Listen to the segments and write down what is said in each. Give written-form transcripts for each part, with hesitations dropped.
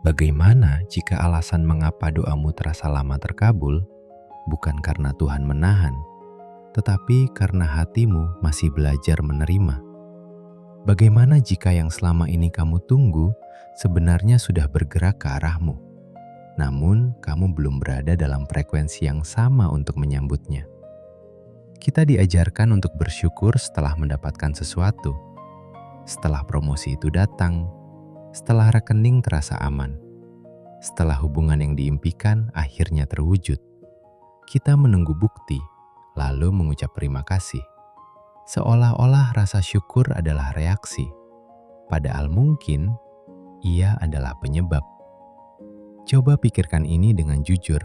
Bagaimana jika alasan mengapa doamu terasa lama terkabul bukan karena Tuhan menahan, tetapi karena hatimu masih belajar menerima? Bagaimana jika yang selama ini kamu tunggu sebenarnya sudah bergerak ke arahmu, namun kamu belum berada dalam frekuensi yang sama untuk menyambutnya? Kita diajarkan untuk bersyukur setelah mendapatkan sesuatu, setelah promosi itu datang, setelah rekening terasa aman, setelah hubungan yang diimpikan akhirnya terwujud. Kita menunggu bukti, lalu mengucap terima kasih. Seolah-olah rasa syukur adalah reaksi, padahal mungkin ia adalah penyebab. Coba pikirkan ini dengan jujur.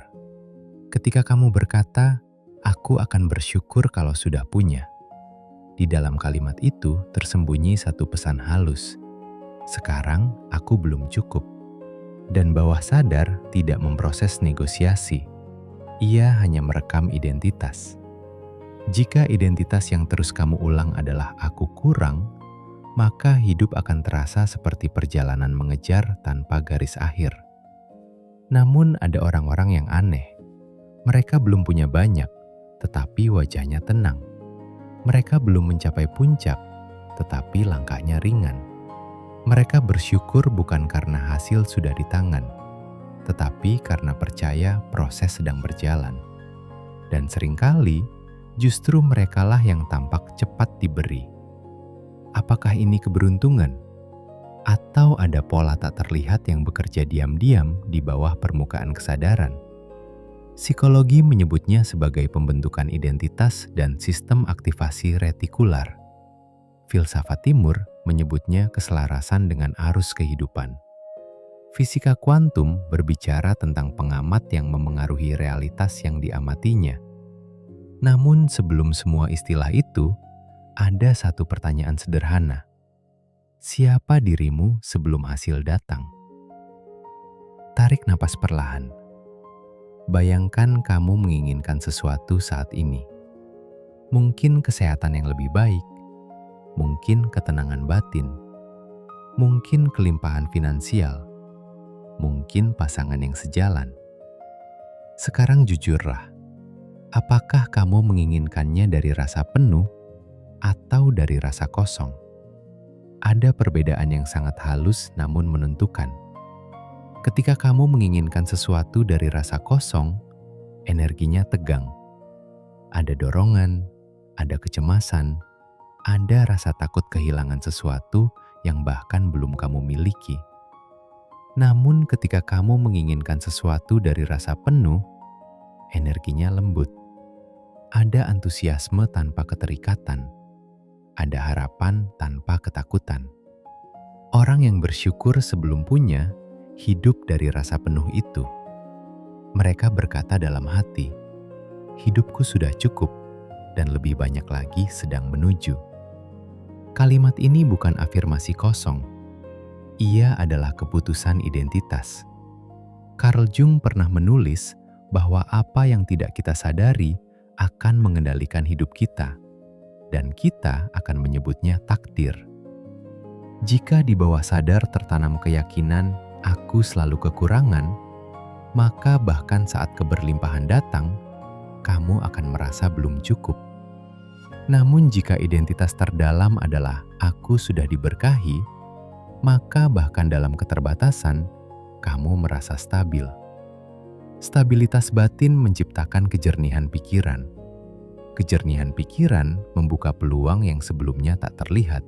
Ketika kamu berkata, "Aku akan bersyukur kalau sudah punya," di dalam kalimat itu tersembunyi satu pesan halus. Sekarang aku belum cukup. Dan bawah sadar tidak memproses negosiasi. Ia hanya merekam identitas. Jika identitas yang terus kamu ulang adalah aku kurang, maka hidup akan terasa seperti perjalanan mengejar tanpa garis akhir. Namun ada orang-orang yang aneh. Mereka belum punya banyak, tetapi wajahnya tenang. Mereka belum mencapai puncak, tetapi langkahnya ringan. Mereka bersyukur bukan karena hasil sudah di tangan, tetapi karena percaya proses sedang berjalan. Dan seringkali, justru merekalah yang tampak cepat diberi. Apakah ini keberuntungan? Atau ada pola tak terlihat yang bekerja diam-diam di bawah permukaan kesadaran? Psikologi menyebutnya sebagai pembentukan identitas dan sistem aktivasi retikular. Filsafat Timur menyebutnya keselarasan dengan arus kehidupan. Fisika kuantum berbicara tentang pengamat yang memengaruhi realitas yang diamatinya. Namun sebelum semua istilah itu, ada satu pertanyaan sederhana. Siapa dirimu sebelum hasil datang? Tarik napas perlahan. Bayangkan kamu menginginkan sesuatu saat ini. Mungkin kesehatan yang lebih baik, mungkin ketenangan batin, mungkin kelimpahan finansial, mungkin pasangan yang sejalan. Sekarang jujurlah, apakah kamu menginginkannya dari rasa penuh atau dari rasa kosong? Ada perbedaan yang sangat halus namun menentukan. Ketika kamu menginginkan sesuatu dari rasa kosong, energinya tegang. Ada dorongan, ada kecemasan, ada rasa takut kehilangan sesuatu yang bahkan belum kamu miliki. Namun ketika kamu menginginkan sesuatu dari rasa penuh, energinya lembut. Ada antusiasme tanpa keterikatan. Ada harapan tanpa ketakutan. Orang yang bersyukur sebelum punya, hidup dari rasa penuh itu. Mereka berkata dalam hati, hidupku sudah cukup dan lebih banyak lagi sedang menuju. Kalimat ini bukan afirmasi kosong. Ia adalah keputusan identitas. Carl Jung pernah menulis bahwa apa yang tidak kita sadari akan mengendalikan hidup kita, dan kita akan menyebutnya takdir. Jika di bawah sadar tertanam keyakinan aku selalu kekurangan, maka bahkan saat keberlimpahan datang, kamu akan merasa belum cukup. Namun jika identitas terdalam adalah aku sudah diberkahi, maka bahkan dalam keterbatasan, kamu merasa stabil. Stabilitas batin menciptakan kejernihan pikiran. Kejernihan pikiran membuka peluang yang sebelumnya tak terlihat.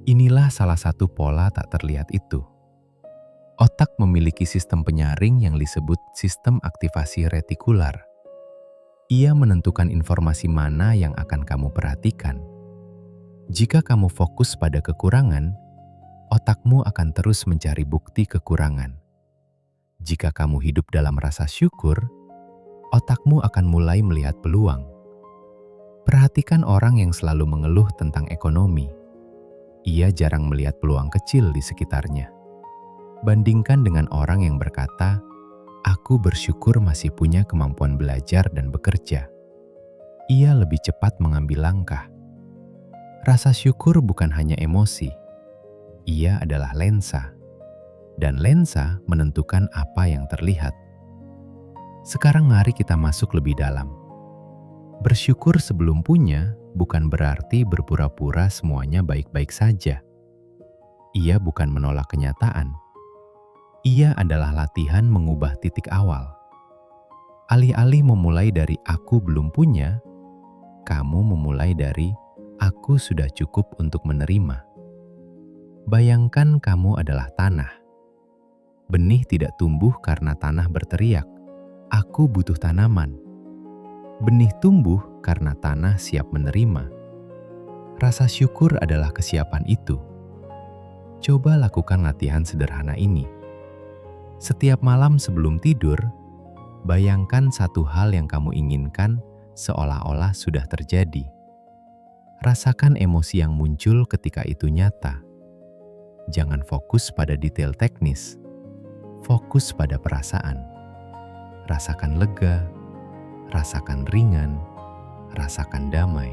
Inilah salah satu pola tak terlihat itu. Otak memiliki sistem penyaring yang disebut sistem aktivasi retikular. Ia menentukan informasi mana yang akan kamu perhatikan. Jika kamu fokus pada kekurangan, otakmu akan terus mencari bukti kekurangan. Jika kamu hidup dalam rasa syukur, otakmu akan mulai melihat peluang. Perhatikan orang yang selalu mengeluh tentang ekonomi. Ia jarang melihat peluang kecil di sekitarnya. Bandingkan dengan orang yang berkata, "Aku bersyukur masih punya kemampuan belajar dan bekerja." Ia lebih cepat mengambil langkah. Rasa syukur bukan hanya emosi. Ia adalah lensa. dan lensa menentukan apa yang terlihat. Sekarang mari kita masuk lebih dalam. Bersyukur sebelum punya bukan berarti berpura-pura semuanya baik-baik saja. Ia bukan menolak kenyataan. Ia adalah latihan mengubah titik awal. Alih-alih memulai dari aku belum punya, kamu memulai dari aku sudah cukup untuk menerima. Bayangkan kamu adalah tanah. Benih tidak tumbuh karena tanah berteriak, "Aku butuh tanaman." Benih tumbuh karena tanah siap menerima. Rasa syukur adalah kesiapan itu. Coba lakukan latihan sederhana ini. Setiap malam sebelum tidur, bayangkan satu hal yang kamu inginkan seolah-olah sudah terjadi. Rasakan emosi yang muncul ketika itu nyata. Jangan fokus pada detail teknis. Fokus pada perasaan. Rasakan lega, rasakan ringan, rasakan damai.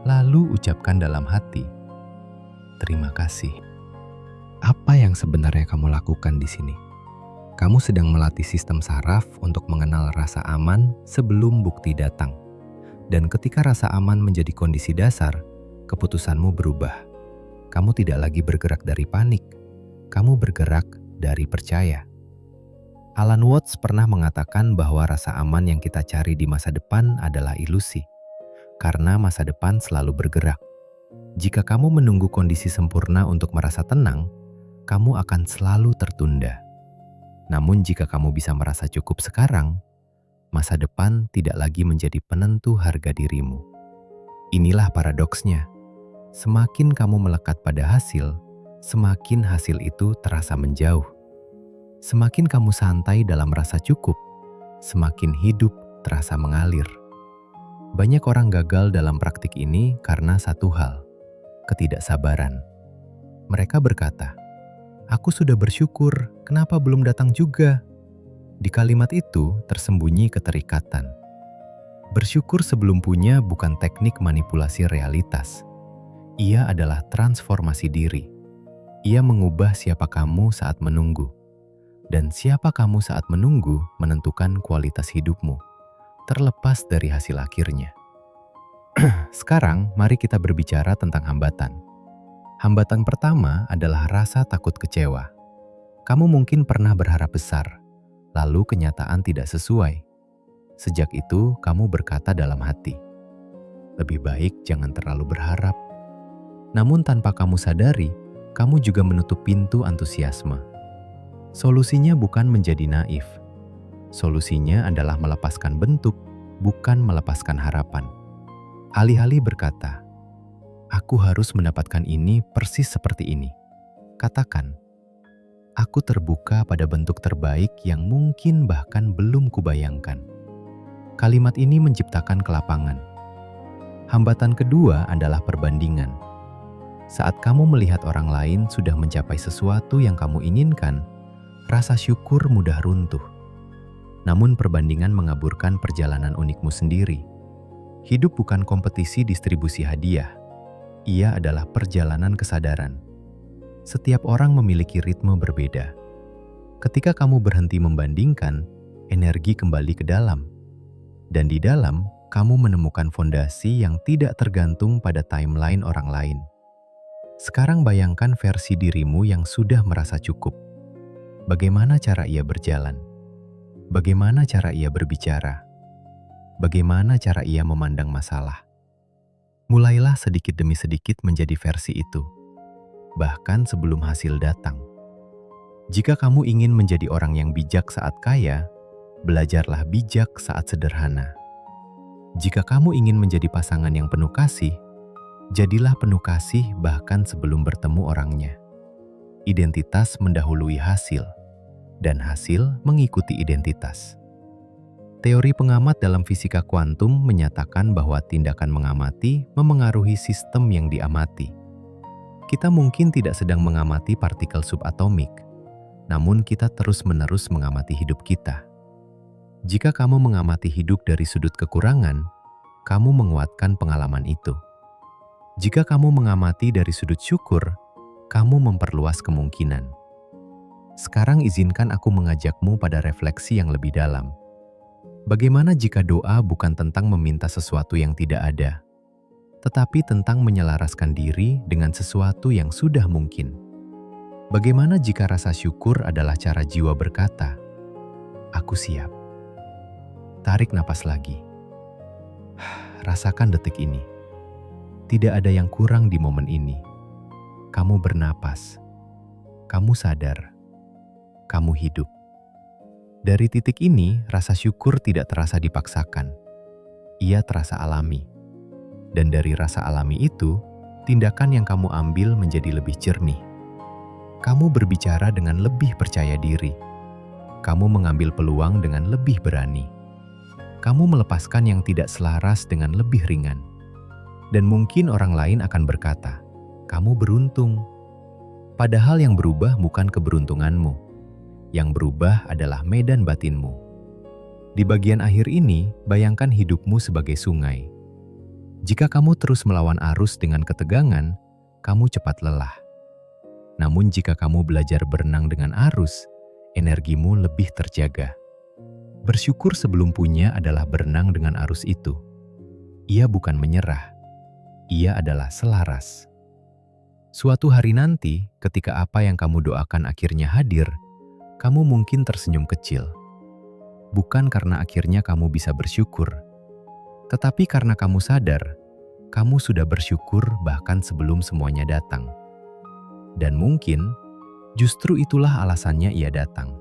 Lalu ucapkan dalam hati, "Terima kasih." Apa yang sebenarnya kamu lakukan di sini? Kamu sedang melatih sistem saraf untuk mengenal rasa aman sebelum bukti datang. Dan ketika rasa aman menjadi kondisi dasar, keputusanmu berubah. Kamu tidak lagi bergerak dari panik. Kamu bergerak dari percaya. Alan Watts pernah mengatakan bahwa rasa aman yang kita cari di masa depan adalah ilusi, karena masa depan selalu bergerak. Jika kamu menunggu kondisi sempurna untuk merasa tenang, kamu akan selalu tertunda. Namun jika kamu bisa merasa cukup sekarang, masa depan tidak lagi menjadi penentu harga dirimu. Inilah paradoksnya. Semakin kamu melekat pada hasil, semakin hasil itu terasa menjauh. Semakin kamu santai dalam rasa cukup, semakin hidup terasa mengalir. Banyak orang gagal dalam praktik ini karena satu hal, ketidaksabaran. Mereka berkata, "Aku sudah bersyukur, kenapa belum datang juga?" Di kalimat itu tersembunyi keterikatan. Bersyukur sebelum punya bukan teknik manipulasi realitas. Ia adalah transformasi diri. Ia mengubah siapa kamu saat menunggu. Dan siapa kamu saat menunggu menentukan kualitas hidupmu, terlepas dari hasil akhirnya. Sekarang, mari kita berbicara tentang hambatan. Hambatan pertama adalah rasa takut kecewa. Kamu mungkin pernah berharap besar, lalu kenyataan tidak sesuai. Sejak itu, kamu berkata dalam hati, "Lebih baik jangan terlalu berharap." Namun tanpa kamu sadari, kamu juga menutup pintu antusiasme. Solusinya bukan menjadi naif. Solusinya adalah melepaskan bentuk, bukan melepaskan harapan. Alih-alih berkata, "Aku harus mendapatkan ini persis seperti ini." Katakan, "Aku terbuka pada bentuk terbaik yang mungkin bahkan belum kubayangkan." Kalimat ini menciptakan kelapangan. Hambatan kedua adalah perbandingan. Saat kamu melihat orang lain sudah mencapai sesuatu yang kamu inginkan, rasa syukur mudah runtuh. Namun perbandingan mengaburkan perjalanan unikmu sendiri. Hidup bukan kompetisi distribusi hadiah. Ia adalah perjalanan kesadaran. Setiap orang memiliki ritme berbeda. Ketika kamu berhenti membandingkan, energi kembali ke dalam. Dan di dalam, kamu menemukan fondasi yang tidak tergantung pada timeline orang lain. Sekarang bayangkan versi dirimu yang sudah merasa cukup. Bagaimana cara ia berjalan? Bagaimana cara ia berbicara? Bagaimana cara ia memandang masalah? Mulailah sedikit demi sedikit menjadi versi itu, bahkan sebelum hasil datang. Jika kamu ingin menjadi orang yang bijak saat kaya, belajarlah bijak saat sederhana. Jika kamu ingin menjadi pasangan yang penuh kasih, jadilah penuh kasih bahkan sebelum bertemu orangnya. Identitas mendahului hasil, dan hasil mengikuti identitas. Teori pengamat dalam fisika kuantum menyatakan bahwa tindakan mengamati memengaruhi sistem yang diamati. Kita mungkin tidak sedang mengamati partikel subatomik, namun kita terus-menerus mengamati hidup kita. Jika kamu mengamati hidup dari sudut kekurangan, kamu menguatkan pengalaman itu. Jika kamu mengamati dari sudut syukur, kamu memperluas kemungkinan. Sekarang izinkan aku mengajakmu pada refleksi yang lebih dalam. Bagaimana jika doa bukan tentang meminta sesuatu yang tidak ada, tetapi tentang menyelaraskan diri dengan sesuatu yang sudah mungkin? Bagaimana jika rasa syukur adalah cara jiwa berkata, "Aku siap." Tarik napas lagi. Rasakan detik ini. Tidak ada yang kurang di momen ini. Kamu bernapas. Kamu sadar. Kamu hidup. Dari titik ini, rasa syukur tidak terasa dipaksakan. Ia terasa alami. Dan dari rasa alami itu, tindakan yang kamu ambil menjadi lebih jernih. Kamu berbicara dengan lebih percaya diri. Kamu mengambil peluang dengan lebih berani. Kamu melepaskan yang tidak selaras dengan lebih ringan. Dan mungkin orang lain akan berkata, "Kamu beruntung." Padahal yang berubah bukan keberuntunganmu. Yang berubah adalah medan batinmu. Di bagian akhir ini, bayangkan hidupmu sebagai sungai. Jika kamu terus melawan arus dengan ketegangan, kamu cepat lelah. Namun jika kamu belajar berenang dengan arus, energimu lebih terjaga. Bersyukur sebelum punya adalah berenang dengan arus itu. Ia bukan menyerah. Ia adalah selaras. Suatu hari nanti, ketika apa yang kamu doakan akhirnya hadir, kamu mungkin tersenyum kecil. Bukan karena akhirnya kamu bisa bersyukur, tetapi karena kamu sadar, kamu sudah bersyukur bahkan sebelum semuanya datang. Dan mungkin, justru itulah alasannya ia datang.